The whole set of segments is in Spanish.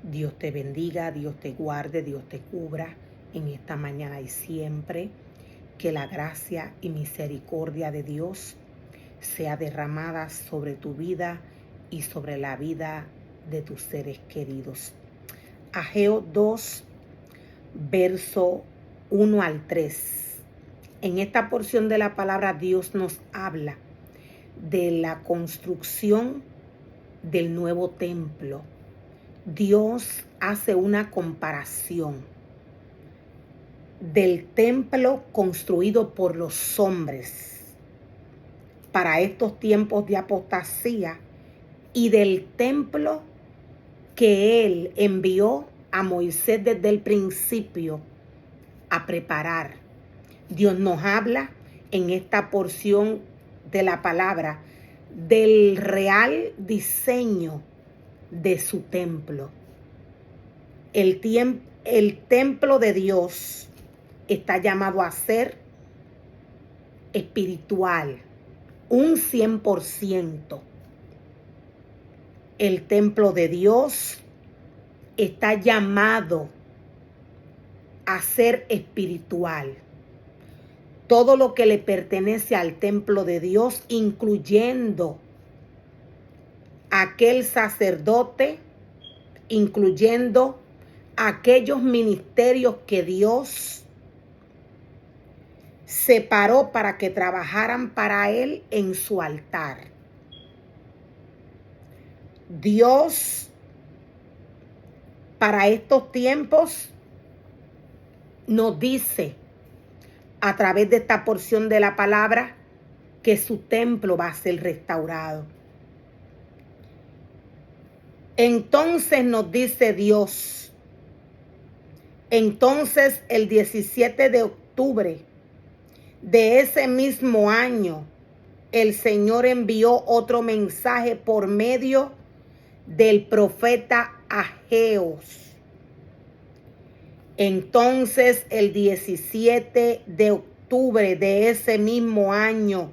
Dios te bendiga, Dios te guarde, Dios te cubra en esta mañana y siempre. Que la gracia y misericordia de Dios sea derramada sobre tu vida y sobre la vida de tus seres queridos. Ageo 2, verso 1 al 3. En esta porción de la palabra Dios nos habla de la construcción del nuevo templo. Dios hace una comparación del templo construido por los hombres para estos tiempos de apostasía y del templo que Él envió a Moisés desde el principio a preparar. Dios nos habla en esta porción de la palabra del real diseño de su templo. El templo de Dios está llamado a ser espiritual, un 100%. El templo de Dios está llamado a ser espiritual. Todo lo que le pertenece al templo de Dios, incluyendo aquel sacerdote, incluyendo aquellos ministerios que Dios separó para que trabajaran para Él en su altar. Dios, para estos tiempos, nos dice a través de esta porción de la palabra que su templo va a ser restaurado. Entonces nos dice Dios, entonces el 17 de octubre de ese mismo año, el Señor envió otro mensaje por medio del profeta Ageos. Entonces el 17 de octubre de ese mismo año,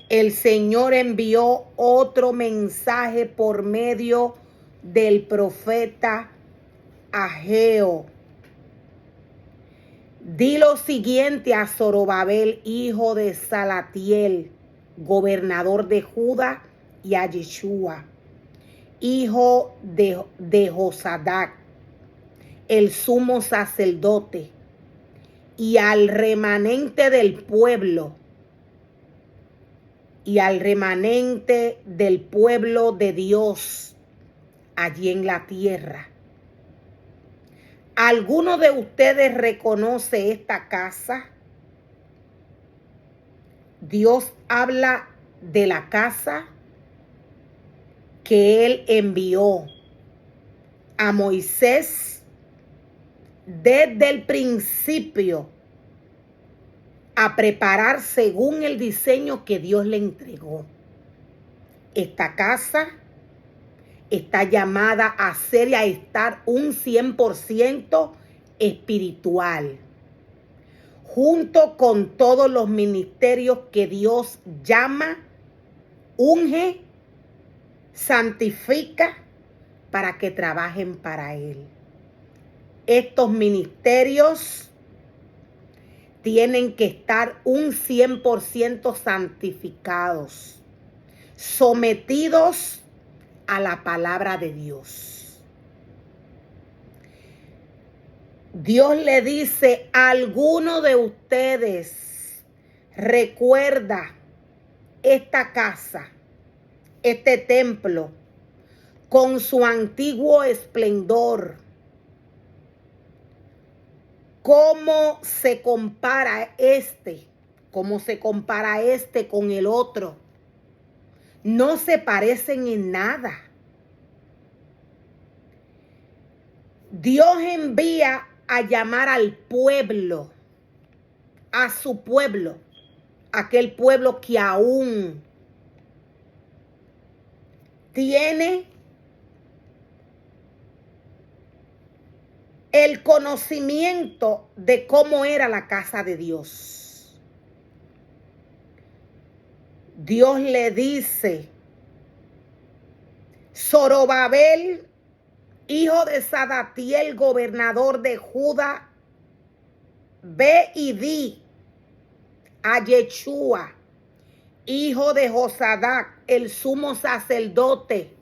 el Señor envió otro mensaje por medio del profeta Ageo. Di lo siguiente a Zorobabel, hijo de Salatiel, gobernador de Judá, y a Yeshua, hijo de Josadac, el sumo sacerdote, y al remanente del pueblo, de Dios allí en la tierra. ¿Alguno de ustedes reconoce esta casa? Dios habla de la casa que Él envió a Moisés desde el principio a preparar según el diseño que Dios le entregó. Esta casa está llamada a ser y a estar un 100% espiritual, junto con todos los ministerios que Dios llama, unge, santifica para que trabajen para Él. Estos ministerios tienen que estar un 100% santificados, sometidos a la palabra de Dios. Dios le dice a alguno de ustedes, recuerda esta casa, este templo, con su antiguo esplendor. ¿Cómo se compara este con el otro? No se parecen en nada. Dios envía a llamar al pueblo, a su pueblo, aquel pueblo que aún tiene el conocimiento de cómo era la casa de Dios. Dios le dice, Zorobabel, hijo de Sadatiel, gobernador de Judá, ve y di a Yeshua, hijo de Josadac, el sumo sacerdote,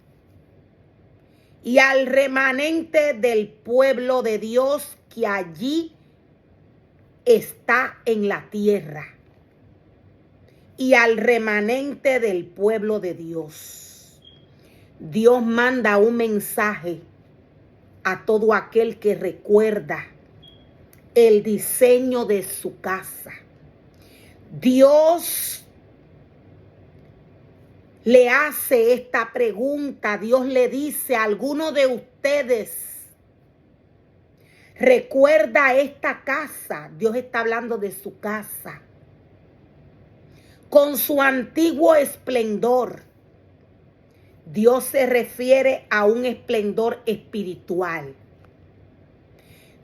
y al remanente del pueblo de Dios que allí está en la tierra, y al remanente del pueblo de Dios. Dios manda un mensaje a todo aquel que recuerda el diseño de su casa. Dios le hace esta pregunta. Dios le dice a alguno de ustedes, recuerda esta casa. Dios está hablando de su casa, con su antiguo esplendor. Dios se refiere a un esplendor espiritual.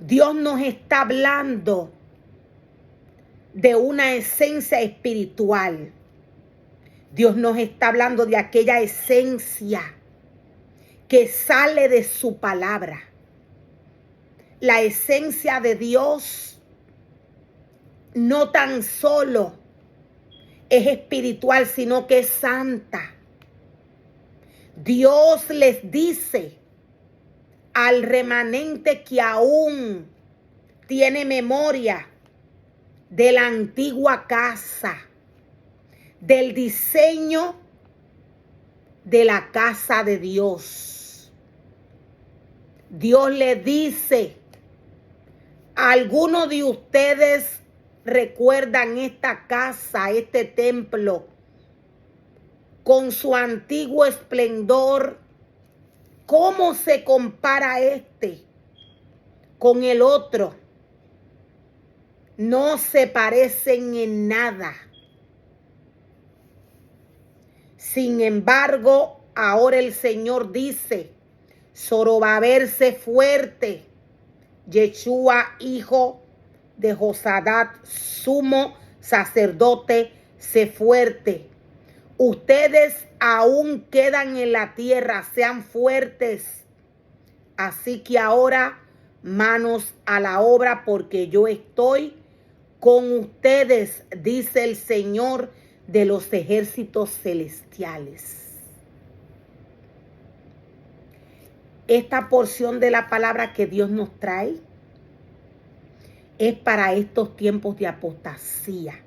Dios nos está hablando de una esencia espiritual. Dios nos está hablando de aquella esencia que sale de su palabra. La esencia de Dios no tan solo es espiritual, sino que es santa. Dios les dice al remanente que aún tiene memoria de la antigua casa, del diseño de la casa de Dios. Dios le dice, algunos de ustedes recuerdan esta casa, este templo, con su antiguo esplendor. ¿Cómo se compara este con el otro? No se parecen en nada. Sin embargo, ahora el Señor dice, Zorobabel, sé fuerte. Yeshua, hijo de Josadac, sumo sacerdote, sé fuerte. Ustedes aún quedan en la tierra, sean fuertes. Así que ahora manos a la obra, porque yo estoy con ustedes, dice el Señor de los ejércitos celestiales. Esta porción de la palabra que Dios nos trae es para estos tiempos de apostasía.